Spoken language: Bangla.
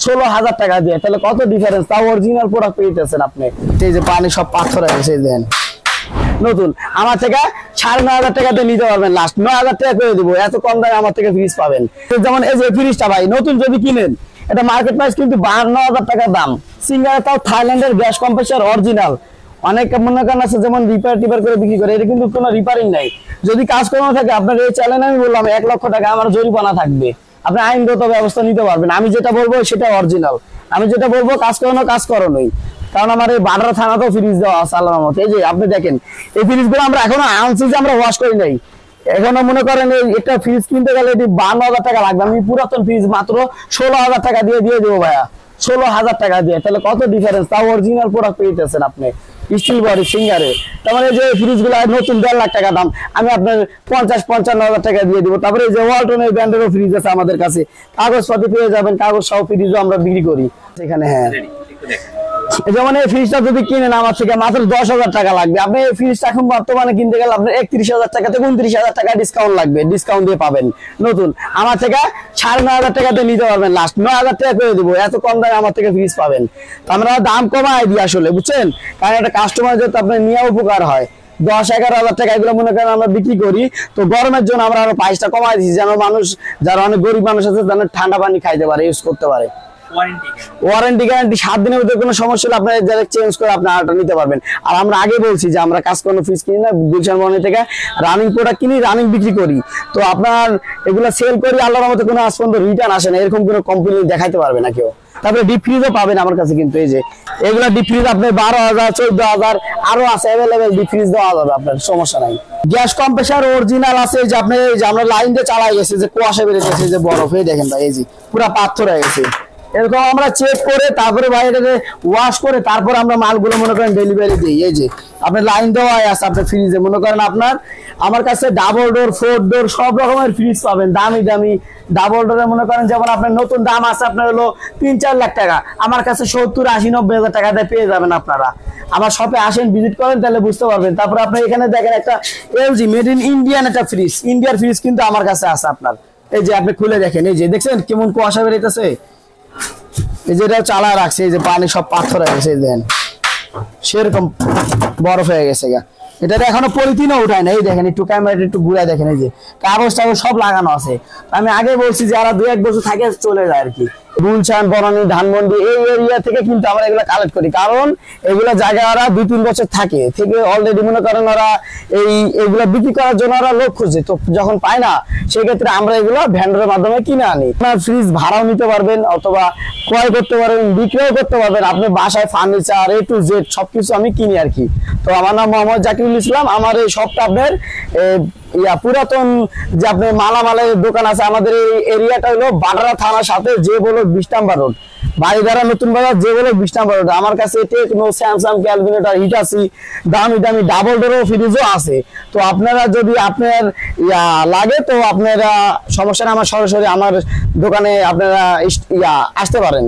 16,000 টাকা দিয়ে, তাহলে কত ডিফারেন্স, তাও অরিজিনাল প্রোডাক্ট পেয়েছেন আপনি। এই যে পানি সব পাথর হয়ে গেছে দেন, নতুন আমার থেকে 9,500 টাকাতে নিতে পারবেন, লাস্ট 9,000 টাকা করে দিব, এত কম দামে আমার থেকে ফ্রিজ পাবেন। যেমন এই যে ফ্রিজটা ভাই নতুন যদি কিনেন, এটা মার্কেট প্রাইস কিন্তু 52,000 টাকা দাম, সিঙ্গারে তাও থাইল্যান্ডের গ্যাস কম্প্রেসার অরিজিনাল। অনেক মনে করেন আছে যেমন রিপেয়ার করে বিক্রি করে, এটা কিন্তু কোনো রিপেয়ারিং নাই। যদি কাজ করানো থাকে আপনার এই চ্যালেঞ্জ আমি বললাম 1 লক্ষ টাকা আমার জরিমানা থাকবে, আপনি আইনগত ব্যবস্থা নিতে পারবেন। আমি যেটা বলবো সেটা অরিজিনাল, আমি যেটা বলবো কাজ করানোই, কারণ আমার এই বাডারা থানাতেও ফ্রিজ দেওয়া আছে আল্লাহর মতো। এই যে আপনি দেখেন এই ফ্রিজগুলো আমরা এখনো আনছি যে আমরা ওয়াশ করি নাই, এখনো মনে করেন একটা ফ্রিজ কিনতে গেলে এটি 52,000 টাকা লাগবে, আমি পুরাতন ফ্রিজ মাত্র 16,000 টাকা দিয়ে দেবো ভাইয়া, 16,000 টাকা দিয়ে, তাহলে কত ডিফারেন্স, তাও অরিজিনাল প্রোডাক্ট পেয়েছেন আপনি স্টিল বডি সিঙ্গারে। তার মানে যে ফ্রিজ গুলো নতুন 1.5 লাখ টাকা দাম, আমি আপনার 50-55,000 টাকা দিয়ে দিব। তারপরে যে ওয়ালটনের ব্র্যান্ডেরও ফ্রিজ আছে আমাদের কাছে, কাগজপাতি পেয়ে যাবেন, কাগজ সহ ফ্রিজও আমরা বিক্রি করি এখানে। হ্যাঁ, যেমন এই ফ্রিজটা যদি কিনেন আমার থেকে মাত্র 10,000 টাকা লাগবে, আপনি এই ফ্রিজটা এখন বর্তমানে কিনতে গেলে আপনার 31,000 টাকা থেকে 29,000 টাকা ডিসকাউন্ট লাগবে, ডিসকাউন্ট দিয়ে পাবেন নতুন। আমার থেকে 9,500 টাকাতে নিতে পারবেন, লাস্ট 9,000 টাকা করে দিব, এত কম দামে আমার থেকে ফ্রিজ পাবেন। তো আমরা দাম কমাই দিই আসলে, বুঝছেন, কারণ একটা কাস্টমার যাতে আপনার নিয়ে উপকার হয়। 10-11,000 টাকা এগুলো মনে করেন আমরা বিক্রি করি, তো গরমের জন্য আমরা আরো প্রাইসটা কমাই দিচ্ছি, যেন মানুষ যারা অনেক গরিব মানুষ আছে যেন ঠান্ডা পানি খাইতে পারে, ইউজ করতে পারে। ওয়ারেন্টি গ্যারান্টি 7 দিনের মধ্যে কোনো সমস্যা হলে আপনি ডাইরেক্ট চেঞ্জ করে আপনি আরেকটা নিতে পারবেন। আর আমরা আগে বলছি যে আমরা কাজ কোনো ফ্রিজ কিনি না, গুলশান বনি থেকে রানিং প্রোডাক্ট কিনি, রানিং বিক্রি করি। তো আপনার এগুলো সেল করি, আল্লাহর মতো কোনো আজ পর্যন্ত রিটার্ন আসে না, এরকম কোনো কোম্পানি দেখাইতে পারবে না কেউ। তারপরে ডিপ ফ্রিজও পাবেন আমার কাছে, কিন্তু এই যে এগুলা ডিপ ফ্রিজ আপনি 12,000 14,000 আরো আছে অ্যাভেলেবেল, ডিপ ফ্রিজ দেওয়া যাবে আপনার, সমস্যা নাই। গ্যাস কম্প্রেসার অরিজিনাল আছে, যে আপনি এই যে আমরা লাইন দিয়ে চালাই গেছে, যে কুয়াশা বেড়ে গেছে, যে বরফ, এই দেখেন ভাই, এই যে পুরো পাথর হয়ে গেছে, এরকম আমরা চেক করে তারপরে ভাই এটাকে ওয়াশ করে তারপর আমরা মালগুলো মনে করেন ডেলিভারি দিই। এই যে আপনার লাইন দেওয়া আছে আপনার ফ্রিজে, মনে করেন আপনার আমার কাছে ডাবল ডোর 4 ডোর সব রকমের ফ্রিজ পাবেন, দামি দামি ডাবল ডোরে মনে করেন যেমন আপনার নতুন দাম আছে আপনার হলো 3-4 লাখ টাকা, আমার কাছে 70-80-90,000 টাকা দিয়ে পেয়ে যাবেন আপনারা। আমার শপে আসেন, ভিজিট করেন, তাহলে বুঝতে পারবেন। তারপর আপনি এখানে দেখেন একটা এলজি মেড ইন ইন্ডিয়ান একটা ফ্রিজ, ইন্ডিয়ার ফ্রিজ কিন্তু আমার কাছে আছে আপনার। এই যে আপনি খুলে দেখেন, এই যে দেখছেন কেমন কুয়াশা বেরিয়েছে, এই যে এটা চালা রাখছে, এই যে পানি সব পাথর হয়ে গেছে, দেন সেরকম বরফ হয়ে গেছে গা। এটা এখনো পলিথিনও উঠায় না, এই দেখেন একটু ক্যামেরাটা একটু ঘুরে দেখেন, এই যে কাগজ টাগজ সব লাগানো আছে। আমি আগে বলছি যে যারা 2-1 বছর থাকে চলে যায় আর কি। গুলশান, বনানী, ধানমন্ডি এই এরিয়া থেকে কিন্তু আমরা এগুলো কালেক্ট করি, কারণ এগুলো জায়গায় ওরা 2-3 বছর থেকে অলরেডি মনে করেন ওরা এইগুলো বিক্রি করার জন্য ওরা লোক খুঁজে, তো যখন পায় না সেক্ষেত্রে আমরা এগুলো ভ্যান্ডারের মাধ্যমে কিনে আনি। আপনার ফ্রিজ ভাড়াও নিতে পারবেন অথবা ক্রয় করতে পারবেন, বিক্রয় করতে পারবেন, আপনি বাসায় ফার্নিচার A to Z সবকিছু আমি কিনি আর কি। তো আমার নাম মোহাম্মদ জাকিরুল ইসলাম, আমার এই শপটা আপনার পুরাতন যে আপনার মালামালের দোকান আছে আমাদের এই এরিয়াটা হলো বাডারা থানার সাথে যে বলো 20 নাম্বার রোড, বাড়িধারা নতুন বাজার যে বলো 20 নাম্বার রোড। আমার কাছে টেকনো, স্যামসাং, ক্যালভিনেটর, হিটাচি, দামি দামি ডাবল ডোরও ফ্রিজও আছে। তো আপনারা যদি আপনার লাগে তো আপনারা সমস্যা না, আমার সরাসরি আমার দোকানে আপনারা আসতে পারেন।